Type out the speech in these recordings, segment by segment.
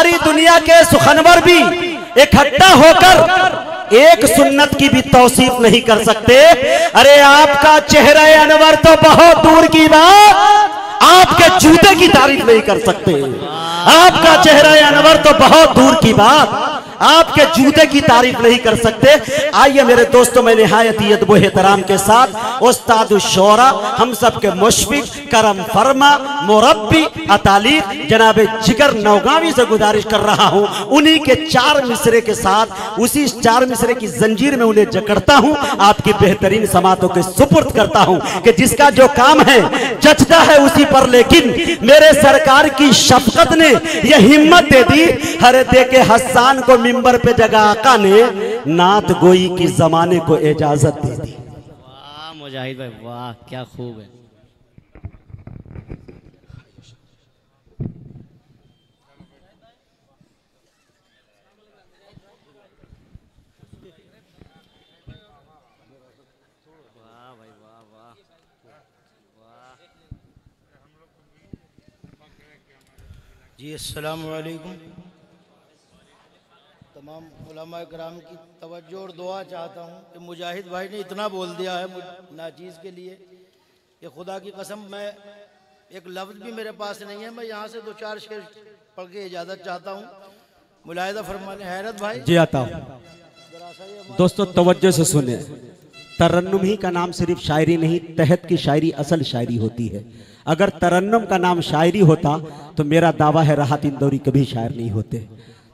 सारी दुनिया के सुखनवर भी इकट्ठा होकर एक सुन्नत की भी तौसीफ नहीं कर सकते। अरे आपका चेहरा अनवर तो बहुत दूर की बात, आपके जूते की तारीफ नहीं कर सकते। आपका चेहरा अनवर तो बहुत दूर की बात, आपके जूते की तारीफ नहीं कर सकते। आइए मेरे दोस्तों, मैं निहायत अदब एहतराम के साथ उस्ताद शोरा, हम सब के मुशफिक, करम फरमा, मुरब्बी, अतालीफ जनाब जिगर नौगावी से गुजारिश कर रहा हूं, उन्हीं के 4 मिसरे के साथ, उसी 4 मिसरे की जंजीर में उन्हें जकड़ता हूं, आपकी बेहतरीन समातों के सुपुर्द करता हूं कि जिसका जो काम है जचता है उसी पर। लेकिन मेरे सरकार की शफकत ने यह हिम्मत दे दी, हरे दे के हसन को मिंबर पे जगह आका ने नात गोई की जमाने को इजाजत दे दी। वाह मुजाहिद भाई वाह, क्या खूब है। वाह भाई वाह वाह वाह। जी अस्सलाम वालेकुम। तमाम उलमा कराम की तवज्जो और दुआ चाहता हूँ कि मुजाहिद भाई ने इतना बोल दिया है नाचीज़ के लिए कि खुदा की कसम मैं एक लफ्ज़ भी मेरे पास नहीं है। मैं यहाँ से 2-4 शेर पढ़ के इजाज़त चाहता हूँ। मुलाहिदा फरमाने हैरत भाई जी आता हूँ। दोस्तों तवज्जो से सुने, तरन्नुम ही का नाम सिर्फ शायरी नहीं, तहत की शायरी असल शायरी होती है। अगर तरन्नुम का नाम शायरी होता तो मेरा दावा है राहत इंदौरी कभी शायर नहीं होते।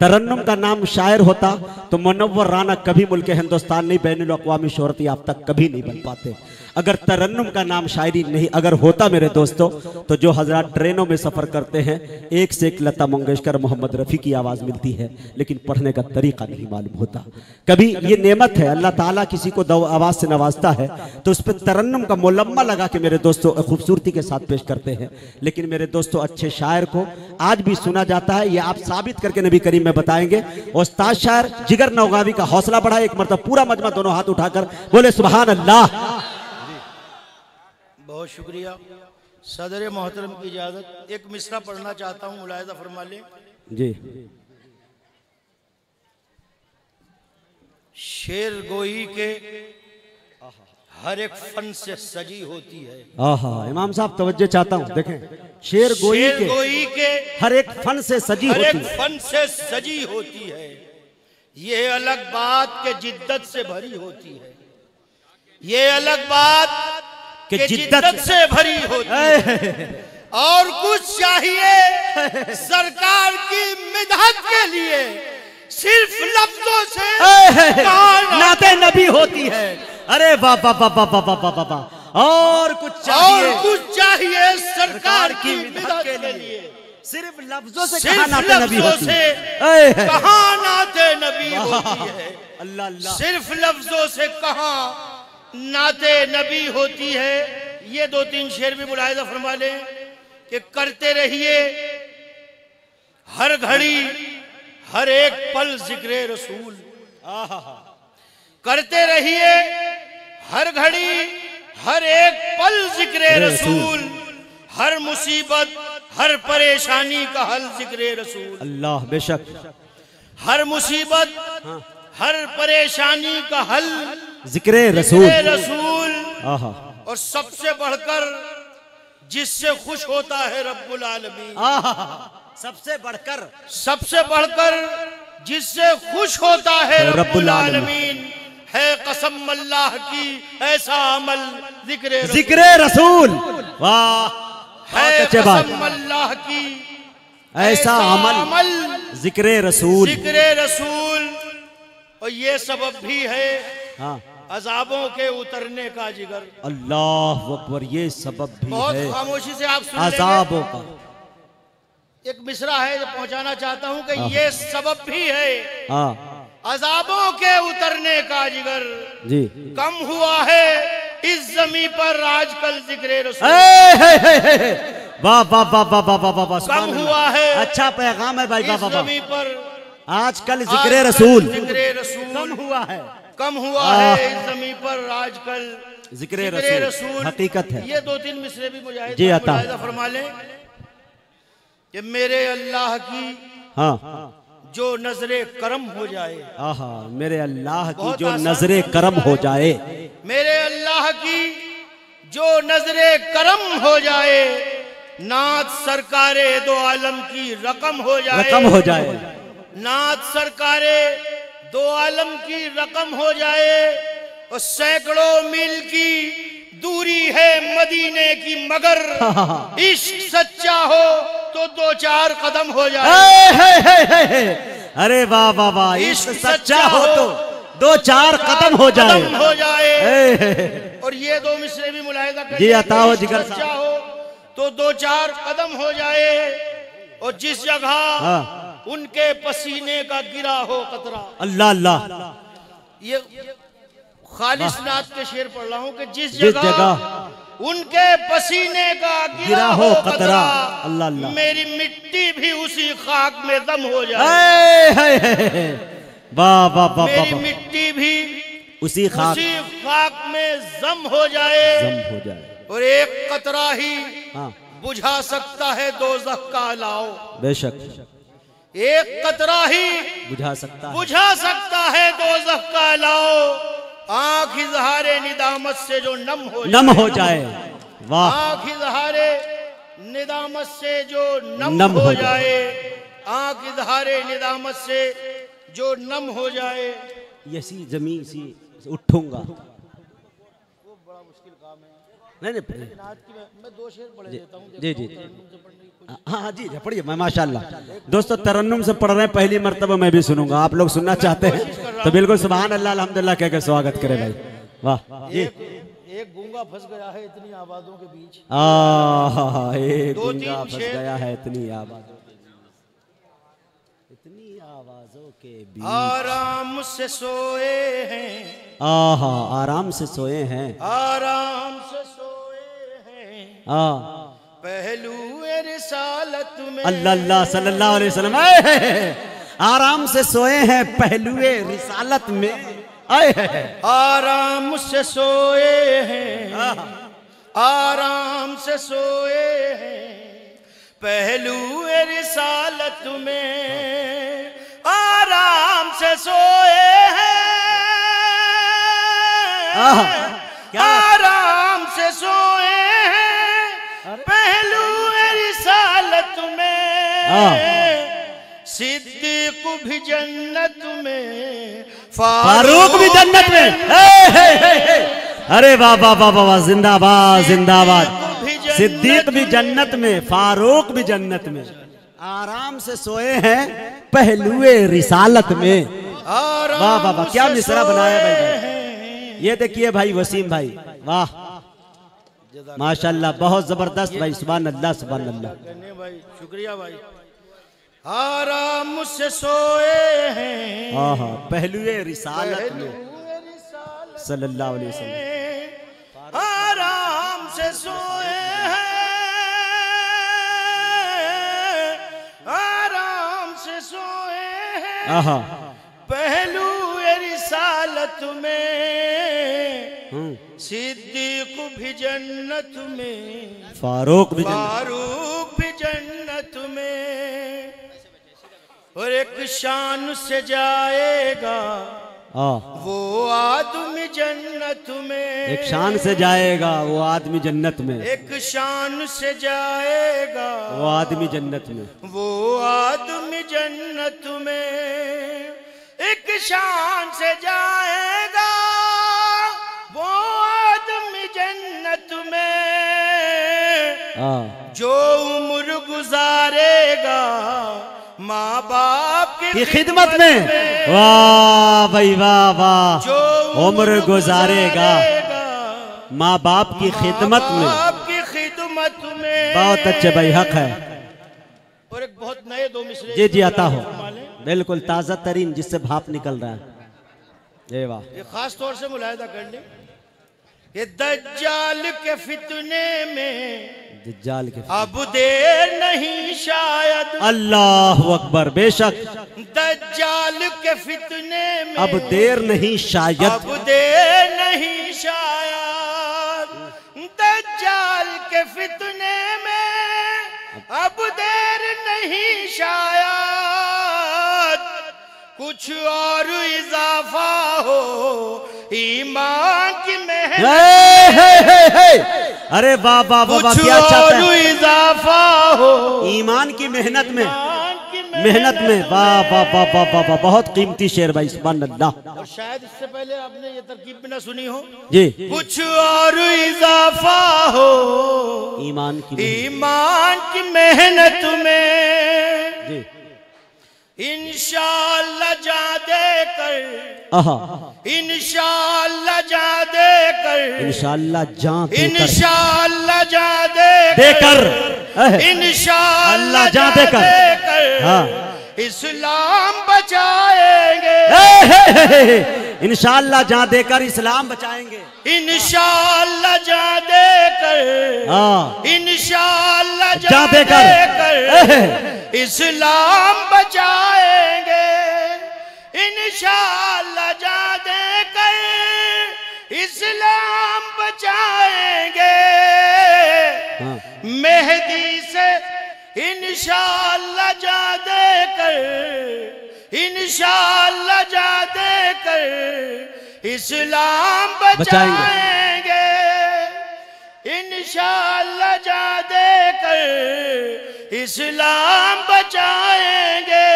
तरन्नुम का नाम शायर होता तो मुनव्वर राना कभी मुल्क हिंदुस्तान नहीं, बैनुल अक़वामी शोहरत याफ्ता कभी नहीं बन पाते। अगर तरन्नुम का नाम शायरी नहीं अगर होता मेरे दोस्तों, तो जो हजरात ट्रेनों में सफ़र करते हैं एक से एक लता मंगेशकर, मोहम्मद रफ़ी की आवाज़ मिलती है, लेकिन पढ़ने का तरीका नहीं मालूम होता। कभी ये नेमत है, अल्लाह ताला किसी को आवाज़ से नवाजता है तो उस पर तरन्नुम का मुलम्मा लगा के मेरे दोस्तों खूबसूरती के साथ पेश करते हैं। लेकिन मेरे दोस्तों अच्छे शायर को आज भी सुना जाता है, ये आप साबित करके नबी करीम में बताएंगे। उस्ताद शायर जिगर नौगावी का हौसला बढ़ा, एक मरतबा पूरा मजमा दोनों हाथ उठाकर बोले सुभान अल्लाह। बहुत शुक्रिया। सदर मोहतरम की इजाज़त, एक मिसरा पढ़ना चाहता हूँ, मुलाहिदा फरमा लें जी। शेर गोई के हर एक फन से सजी होती है। आहा इमाम साहब तवज्जो चाहता हूँ, देखें शेर गोई के हर एक फन से सजी होती है। हर एक फन से सजी होती है, ये अलग बात के जिद्दत से भरी होती है। ये अलग बात कि जिद्दत से भरी होती है। और कुछ चाहिए सरकार की मिदहत के लिए, सिर्फ लफ्जों से नाते नबी होती है। अरे बाबा बाबा बाबा बाबा बाबा, और कुछ चाहिए सरकार की मिदहत के लिए, सिर्फ लफ्जों से कहाँ नाते नबी होती है। कहाँ नाते नबी होती है। अल्लाह अल्लाह, सिर्फ लफ्जों से कहाँ नाते नबी होती है। ये 2-3 शेर भी मुलाहिदा फरमा लें कि करते रहिए हर घड़ी हर एक पल जिक्र रसूल। करते रहिए हर घड़ी हर एक पल जिक्र रसूल, हर मुसीबत हर परेशानी का हल जिक्र रसूल। अल्लाह बेशक, हर मुसीबत हर परेशानी का हल जिक्र रसूल। आहा। और सबसे बढ़कर जिससे खुश होता है रब्बुल आलमीन। सबसे बढ़कर जिससे खुश होता है रब्बुल आलमीन, है कसम अल्लाह की ऐसा अमल जिक्र रसूल। वाह, है कसम अल्लाह की ऐसा अमल जिक्र रसूल। और ये सबब भी है हाँ, अजाबों के उतरने का जिगर। अल्लाह अकबर, ये सबब भी बहुत है खामोशी से आप सुन अजाबों का। एक मिसरा है जो पहुंचाना चाहता हूं कि ये सबब भी है अजाबों के उतरने का जिगर। जी, कम हुआ है इस जमी पर आजकल जिक्र रसूल। वाह वाह वाह वाह वाह वाह वाह, कम हुआ है, अच्छा पैगाम है भाई। इस जमी पर आजकल जिक्र रसूल कम हुआ है इस जमी पर आजकल जिक्र रसूल। हकीकत है। ये 2-3 मिसरे भी मुजाहिद जी आता फरमा लें कि मेरे अल्लाह की हाँ जो नजरे करम हो जाए, आहा मेरे अल्लाह की बहुत जो आसान नजरे करम हो जाए, मेरे अल्लाह की जो नजरे करम हो जाए, नात सरकारे दो आलम की रकम हो जाए, रकम हो जाए, नात सरकारे दो आलम की रकम हो जाए, और सैकड़ों मील की दूरी है मदीने की, मगर इश्क सच्चा हो तो दो चार कदम हो जाए। अरे वाह वाह वाह, इश्क सच्चा हो तो दो चार कदम हो जाए, कदम हो जाए। और ये दो मिसरे भी मुलाहिजा कर, जी अता हो जिगर सच्चा हो तो दो चार कदम हो जाए, और जिस जगह उनके पसीने का गिरा हो कतरा। अल्लाह अल्लाह, ये खालिस नात के शेर पढ़ रहा हूँ कि जिस जिस जगह जगह उनके पसीने का गिरा हो कतरा, अल्लाह अल्लाह, मेरी मिट्टी भी उसी खाक में दम हो जाए। वाह वाह वाह, मेरी मिट्टी भी उसी खाक में जम हो जाए, जम हो जाए, और एक कतरा ही हाँ बुझा सकता है दोज़ख का अलाव। बेशक एक कतरा ही बुझा सकता, बुझा सकता है दोज़ख का अलाव। आँख इज़हारे निदामत से जो नम हो जाए, वाह, आँख इज़हारे निदामत से जो नम हो जाए, आँख इज़हारे निदामत से जो नम हो जाए। यसी जमीन सी उठूंगा, वो बड़ा मुश्किल काम है। नहीं मैं दो शेर पढ़ देता हूँ। जी जी, हाँ जी पढ़िए, मैं माशाल्लाह। दोस्तों तरन्नुम से पढ़ रहे हैं, पहली मर्तबा मैं भी सुनूंगा। आप लोग सुनना चाहते हैं तो बिल्कुल सुभान अल्लाह अल्हम्दुलिल्लाह कह के स्वागत करें भाई। वाह, एक गूंगा फंस गया है इतनी आबादों के बीच, एक दो गूंगा तीन फंस शेर। गया है इतनी आवाजों के बीच, इतनी आवाजों के बीच, आराम से सोए हैं, आहा आराम से सोए हैं, आराम से सोए हैं, पहलू रिसालत में। अल्लाह अल्लाह सल्लल्लाहु अलैहि वसल्लम, आराम से सोए हैं पहलुए रिसालत में, आराम से सोए हैं, आराम से सोए हैं, पहलू रिसालत में, आराम से सोए हैं, आराम से सोए हैं, पहलू रिसालत में, सिद्दीक भी जन्नत में, फारूक भी जन्नत में। अरे वाह वाह वाह वाह, जिंदाबाद जिंदाबाद। सिद्दीक भी जन्नत में, फारूक भी जन्नत में, आराम से सोए हैं पहलुए रिसालत में। वाह वाह वाह, क्या मिसरा बनाया भाई। ये देखिए भाई वसीम भाई, वाह माशाल्लाह, बहुत जबरदस्त भाई, सुभान अल्लाह सुभान अल्लाह। भाई शुक्रिया भाई। आराम से सोए हैं, आहा पहलुए रिसालत में सल्लल्लाहु अलैहि वसल्लम, आराम से सोए हैं, आराम से सोए हैं, आहा पहलू रिसालत में, सिद्दीक भी जन्नत में, फारूक भी फारूक भी जन्नत में, और एक शान से जाएगा वो आदमी जन्नत में, एक शान से जाएगा वो आदमी जन्नत में, एक शान से जाएगा वो आदमी जन्नत में, वो आदमी जन्नत में, एक शान से जाएगा वो आदमी जन्नत में, जो उम्र गुजारेगा माँ बाप की खिदमत में। वाह भाई वाह वाह, उम्र गुजारेगा माँ बाप की खिदमत में, आपकी खिदमत में। बहुत अच्छे भाई, हक है। और एक बहुत नए दो मिसरे जी जी आता हो, बिल्कुल ताजा तरीन जिससे भाप निकल रहा है। ये वाह, ये खास तौर से मुलाहिदा कर ले, ये दज्जाल के फितने में दज्जाल के अब देर नहीं शायद, अल्लाह अकबर, बेशक दज्जाल के फितने में अब देर नहीं शायद, अब देर नहीं शायद, दज्जाल के फितने में अब देर नहीं शायद, कुछ और इजाफा हो ईमान की मेहनत, अरे वाह वाह वाह, कुछ क्या चाहते और हैं? इजाफा हो ईमान की मेहनत में, ईमान की मेहनत में। वाह वाह वाह वाह वाह वाह, बहुत कीमती शेर भाई, सुभान अल्लाह। और शायद इससे पहले आपने ये तरकीब भी ना सुनी हो, जी, कुछ और इजाफा हो ईमान की ईमान की मेहनत में, जी, इंशाअल्लाह जा दे कर, आहा, इंशाअल्लाह जा दे कर, इंशाअल्लाह जान देकर, इंशाअल्लाह जा दे देकर, इंशाअल्लाह जा जा देकर, देकर हाँ, इस्लाम बचाएंगे, इंशाअल्लाह जा देकर इस्लाम बचाएंगे, इंशाअल्लाह जा देकर, हाँ, इंशाअल्लाह जा जा देकर, देकर इस्लाम बचाएंगे, इंशाअल्लाह जा देकर इस्लाम बचाएंगे, हाँ, मेहदी से इंशाअल्लाह जा देकर, इंशाअल्लाह जा देकर इस्लाम बचाएंगे, इंशाअल्लाह जा देकर इस्लाम बचाएंगे,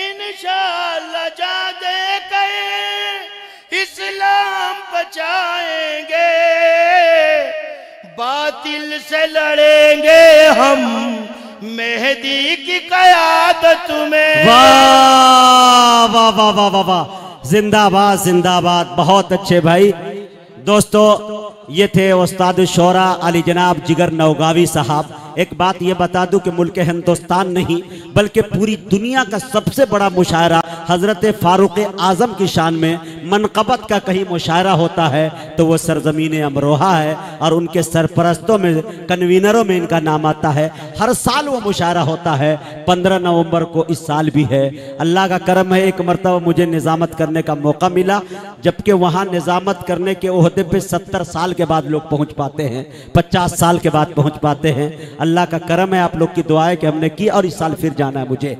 इंशाअल्लाह जा देकर इस्लाम बचाएंगे, बातिल से लड़ेंगे हम मेहदी की क़यादत में। वाह वाह वाह वाह वाह वाह, जिंदाबाद जिंदाबाद, बहुत अच्छे भाई। दोस्तों, ये थे उस्ताद शोरा अली जनाब जिगर नौगावी साहब। एक बात ये बता दूं कि मुल्क हिंदुस्तान नहीं बल्कि पूरी दुनिया का सबसे बड़ा मुशायरा हजरत फारूक आजम की शान में मनकबत का कहीं मुशायरा होता है तो वो सरजमीन अमरोहा है, और उनके सरपरस्तों में, कन्वीनरों में इनका नाम आता है। हर साल वो मुशायरा होता है, 15 नवंबर को इस साल भी है। अल्लाह का करम है, एक मरतबा मुझे निज़ामत करने का मौका मिला, जबकि वहाँ निज़ामत करने के ओहदे पे 70 साल के बाद लोग पहुँच पाते हैं, 50 साल के बाद पहुँच पाते हैं। अल्लाह का करम है, आप लोग की दुआ है कि हमने की, और इस साल फिर जाना है मुझे।